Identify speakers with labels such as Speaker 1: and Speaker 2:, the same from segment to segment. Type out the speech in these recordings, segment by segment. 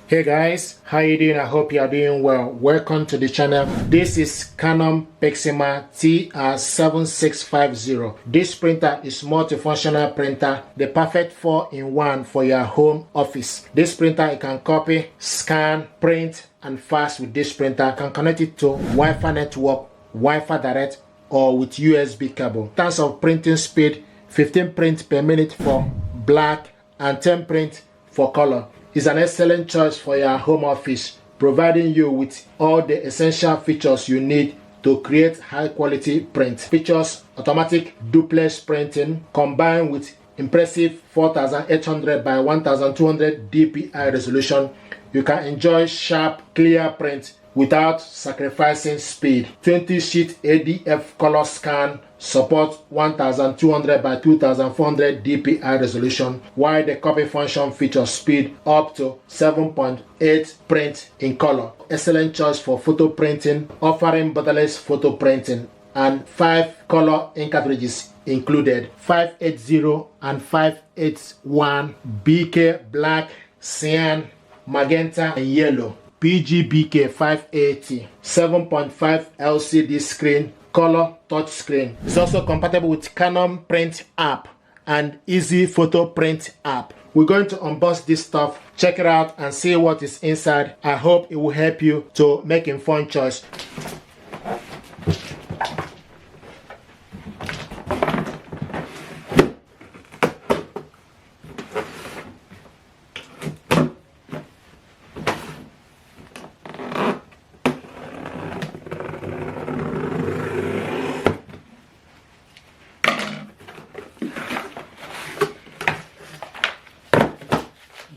Speaker 1: Hey guys, how you doing? I hope you are doing well. Welcome to the channel. This is Canon PIXMA TR7650. This printer is multifunctional printer, the perfect 4-in-1 for your home office. This printer you can copy, scan, print, and fax with this printer. You can connect it to Wi-Fi network, Wi-Fi direct, or with USB cable. In terms of printing speed, 15 prints per minute for black and 10 prints for color. Is an excellent choice for your home office, providing you with all the essential features you need to create high quality print. Features automatic duplex printing combined with impressive 4800 by 1200 dpi resolution. You can enjoy sharp, clear print without sacrificing speed. 20-sheet ADF color scan support 1200 by 2400 dpi resolution, while the copy function features speed up to 7.8 print in color. Excellent choice for photo printing, offering borderless photo printing, and 5 color ink cartridges included: 580 and 581, BK black, cyan, magenta, and yellow. PGBK 580, 7.5 LCD screen, color touch screen. It's also compatible with Canon PRINT app and Easy Photo Print app. We're going to unbox this stuff, check it out, and see what is inside. I hope it will help you to make informed choice.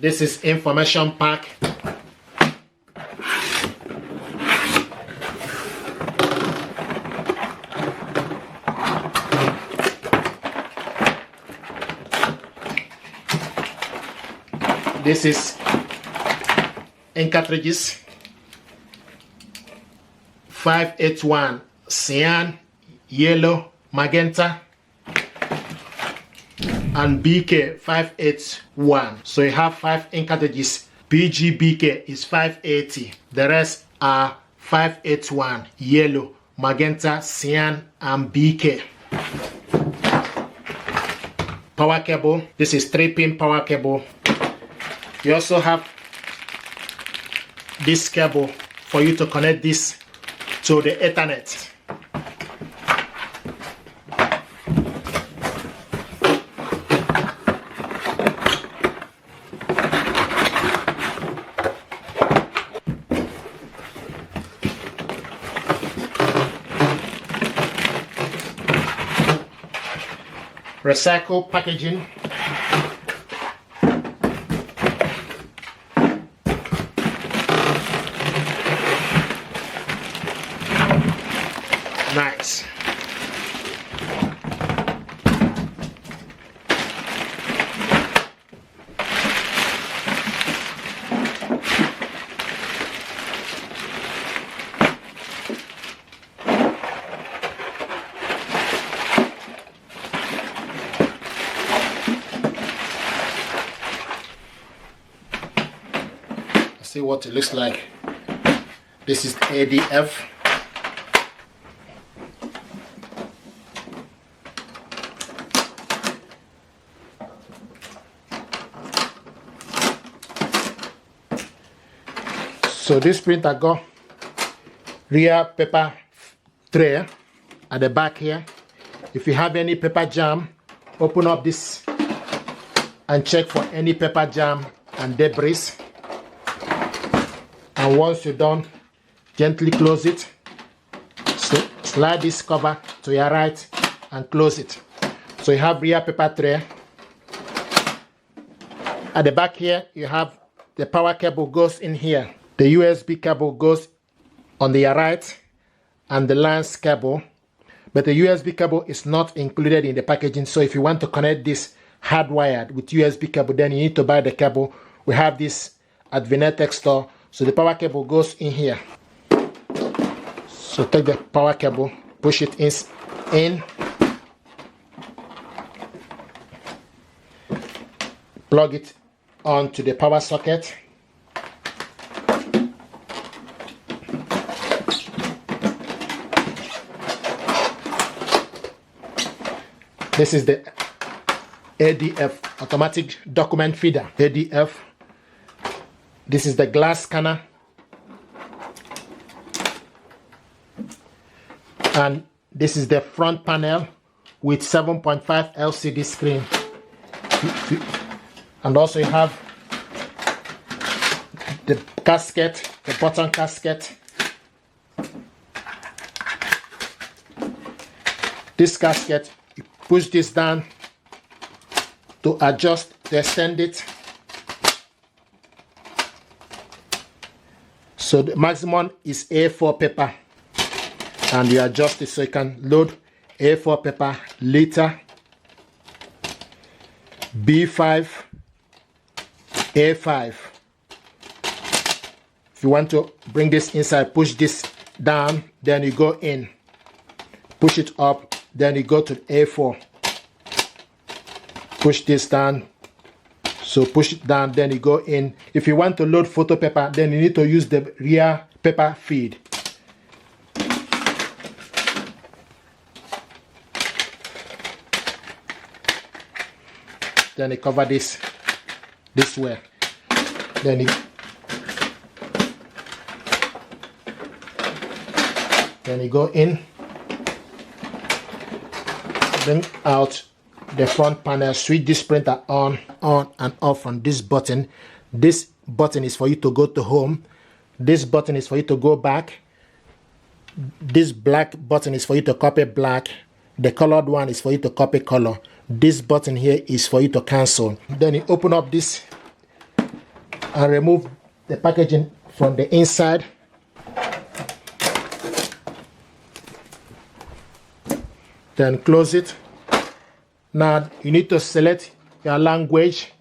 Speaker 1: This is information pack. This is ink cartridges. 581 cyan, yellow, magenta, and BK 581. So you have 5 ink cartridges. PGBK is 580. The rest are 581, yellow, magenta, cyan, and BK. Power cable. This is 3-pin power cable. You also have this cable for you to connect this to the Ethernet. Recycle packaging. Nice. See what it looks like. This is ADF. So this printer got rear paper tray at the back here. If you have any paper jam, open up this and check for any paper jam and debris. And once you're done, gently close it. So slide this cover to your right and close it. So you have rear paper tray. At the back here, you have the power cable goes in here. The USB cable goes on the right, and the lens cable. But the USB cable is not included in the packaging. So if you want to connect this hardwired with USB cable, then you need to buy the cable. We have this at Vinetech store. So the power cable goes in here. So take the power cable, push it in, plug it onto the power socket, This is the ADF, automatic document feeder, ADF. This is the glass scanner. And this is the front panel with 7.5 LCD screen. And also you have the casket, the button casket. This casket, you push this down to adjust, to extend it. So the maximum is A4 paper, and you adjust it so you can load A4 paper, liter, B5, A5. If you want to bring this inside, push this down, then you go in. Push it up, then you go to A4. Push this down. So push it down, then you go in. If you want to load photo paper, then you need to use the rear paper feed. Then you cover this way. Then you go in, bring out the front panel, switch this printer on and off on this button. This button is for you to go to home. This button is for you to go back. This black button is for you to copy black. The colored one is for you to copy color. This button here is for you to cancel. Then you open up this and remove the packaging from the inside. Then close it. Now you need to select your language.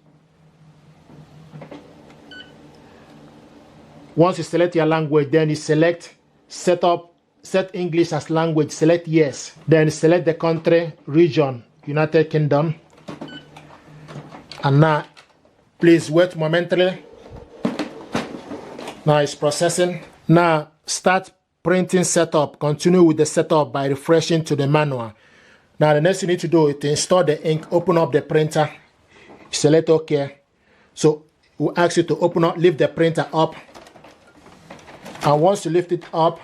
Speaker 1: Once you select your language, then you select set English as language, select yes. Then select the country, region, United Kingdom. And now please wait momentarily. Now it's processing. Now start printing setup. Continue with the setup by refreshing to the manual. Now the next you need to do is to install the ink. Open up the printer, select OK. So we'll ask you to lift the printer up. And once you lift it up,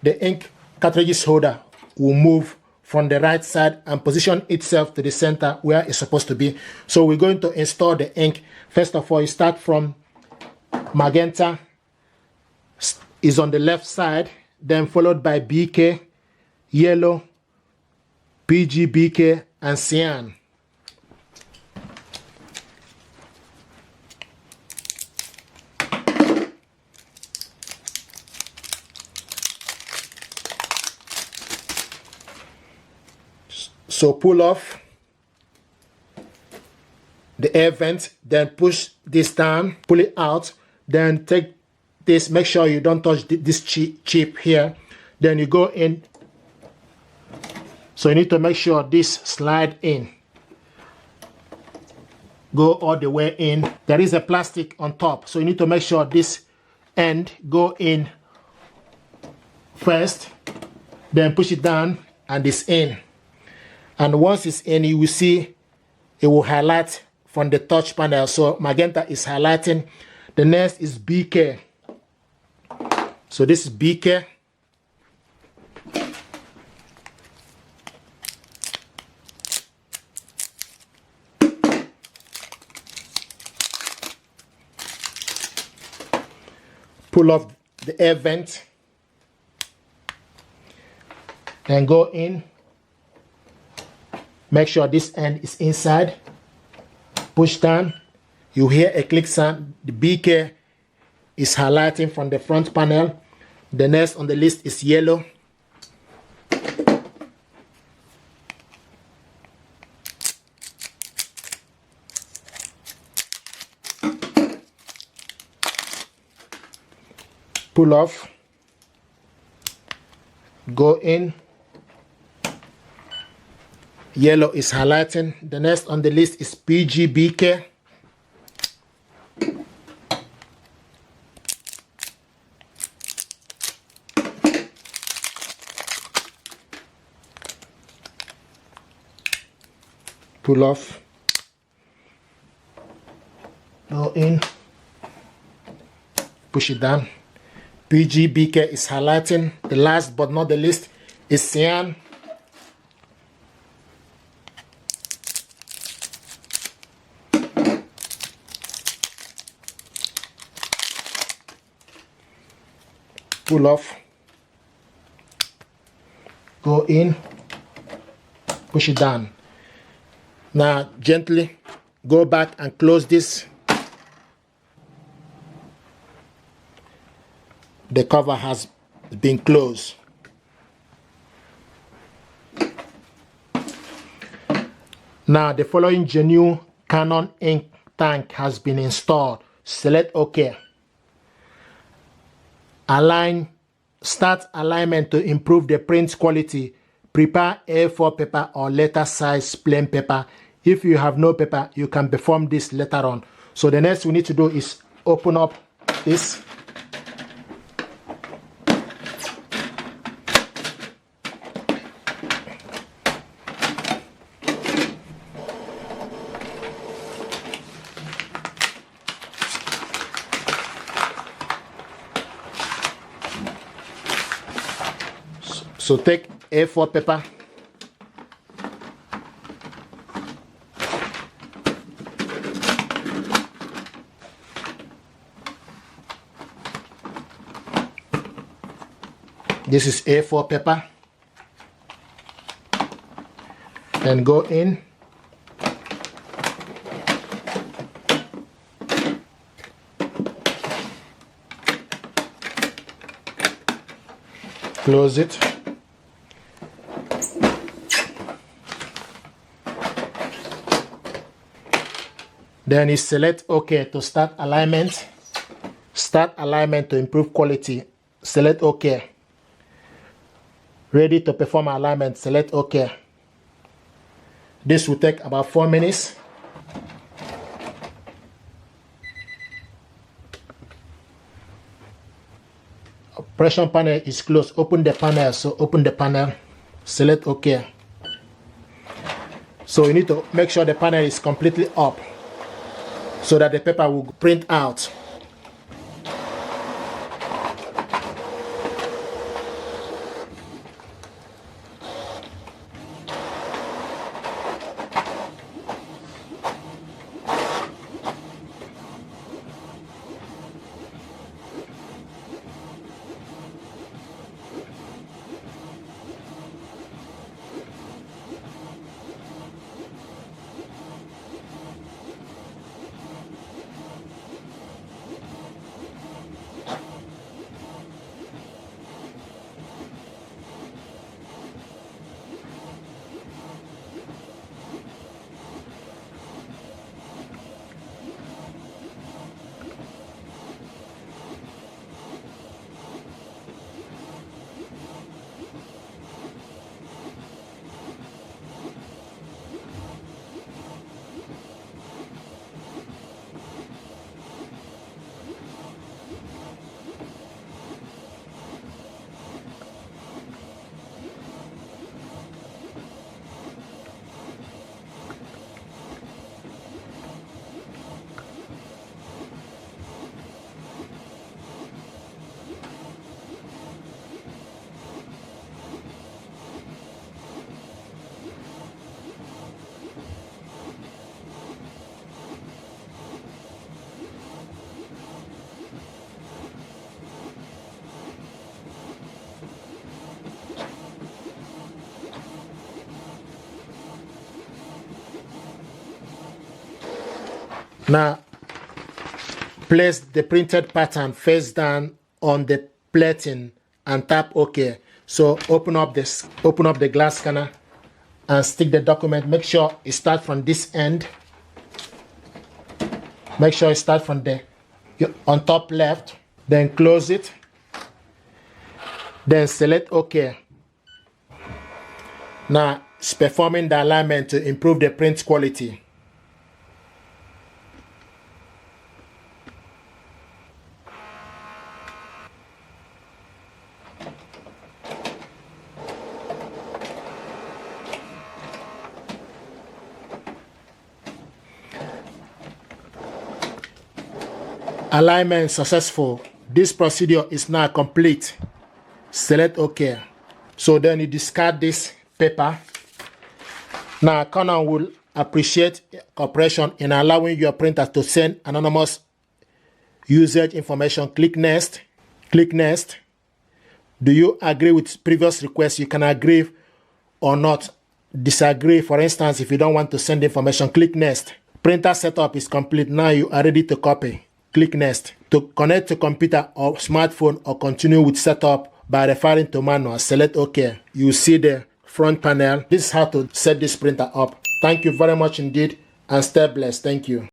Speaker 1: the ink cartridges holder will move from the right side and position itself to the center where it's supposed to be. So we're going to install the ink. First of all, you start from magenta, is on the left side, then followed by BK, yellow, PGBK, and cyan. So pull off the air vent, then push this down, pull it out, then take this, make sure you don't touch this chip here. Then you go in. So you need to make sure this slide in. Go all the way in. There is a plastic on top, so you need to make sure this end go in first, then push it down and it's in. And once it's in, you will see it will highlight from the touch panel. So magenta is highlighting. The next is BK. So this is BK. Pull off the air vent and go in. Make sure this end is inside. Push down. You hear a click sound. The BK is highlighting from the front panel. The next on the list is yellow. Pull off. Go in. Yellow is highlighting. The next on the list is PGBK. pull off, go in, push it down. PGBK is highlighting. The last but not the least is cyan. Pull off, go in, push it down. Now gently go back and close this. The cover has been closed. Now the following genuine Canon ink tank has been installed. Select OK. Start alignment to improve the print quality. Prepare A4 paper or letter size plain paper. If you have no paper, you can perform this later on. So the next we need to do is open up this. So take A4 paper, this is A4 paper, then go in, close it. Then you select OK to start alignment. Start alignment to improve quality. Select OK. Ready to perform alignment. Select OK. This will take about 4 minutes. Operation panel is closed. Open the panel. So open the panel. Select OK. So you need to make sure the panel is completely up, so that the paper will print out. Now, place the printed pattern face down on the plating and tap OK. So open up the glass scanner and stick the document. Make sure it starts from this end. Make sure it starts from the on top left. Then close it. Then select OK. Now it's performing the alignment to improve the print quality. Alignment successful. This procedure is now complete. Select OK. So then you discard this paper. Now Canon will appreciate cooperation in allowing your printer to send anonymous usage information. Click Next. Click Next. Do you agree with previous requests? You can agree or not. Disagree. For instance, if you don't want to send information, click Next. Printer setup is complete. Now you are ready to copy. Click Next. To connect to computer or smartphone or continue with setup by referring to manual, select OK. You see the front panel. This is how to set this printer up. Thank you very much indeed and stay blessed. Thank you.